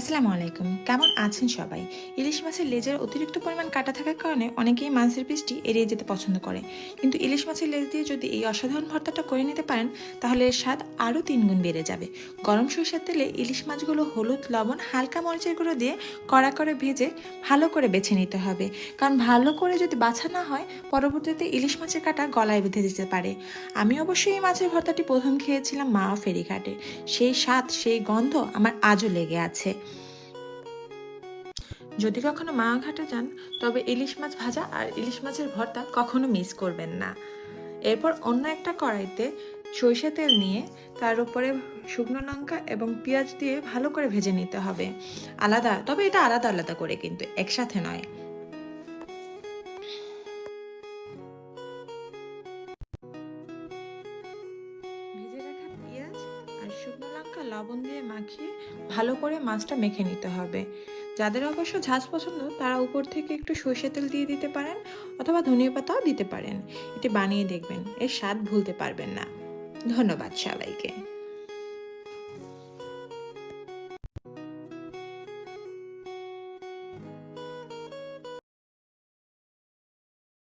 আসসালামু আলাইকুম। কেমন আছেন সবাই? ইলিশ মাছের লেজের অতিরিক্ত পরিমাণ কাটা থাকার কারণে অনেকেই মাছের পিসটি এড়িয়ে যেতে পছন্দ করে। কিন্তু ইলিশ মাছের লেজ দিয়ে যদি এই অসাধারণ ভর্তাটা করে নিতে পারেন, তাহলে এর স্বাদ আরও ৩ গুণ বেড়ে যাবে। গরম সরিষার তেলে ইলিশ মাছগুলো হলুদ, লবণ, হালকা মরিচের গুঁড়ো দিয়ে কড়া করে ভেজে ভালো করে বেছে নিতে হবে। কারণ ভালো করে যদি বাছা না হয়, পরবর্তীতে ইলিশ মাছের কাঁটা গলায় বেঁধে যেতে পারে। আমি অবশ্যই এই মাছের ভর্তাটি প্রথম খেয়েছিলাম মা ফেরিঘাটে। সেই স্বাদ, সেই গন্ধ আমার আজও লেগে আছে। যদি কখনো মাওয়া ঘাটে যান, তবে ইলিশ মাছ ভাজা আর ইলিশ মাছের ভর্তা কখনো মিস করবেন না। এরপর অন্য একটা কড়াইতে সরিষা তেল নিয়ে তার উপরে শুকনো লঙ্কা এবং পেঁয়াজ দিয়ে ভালো করে ভেজে নিতে হবে। আলাদা, তবে এটা আলাদা আলাদা করে, কিন্তু একসাথে নয়। ভেজে রাখা পেঁয়াজ আর শুকনো লঙ্কা লবণ দিয়ে মাখিয়ে ভালো করে মাছটা মেখে নিতে হবে। যাদের অবশ্য ঝাঁজ পছন্দ তারা উপর থেকে একটু সরষে তেল দিয়ে দিতে পারেন, অথবা ধনিয়া পাতাও দিতে পারেন। এটি বানিয়ে দেখবেন, এর স্বাদ ভুলতে পারবেন না। ধন্যবাদ সবাইকে।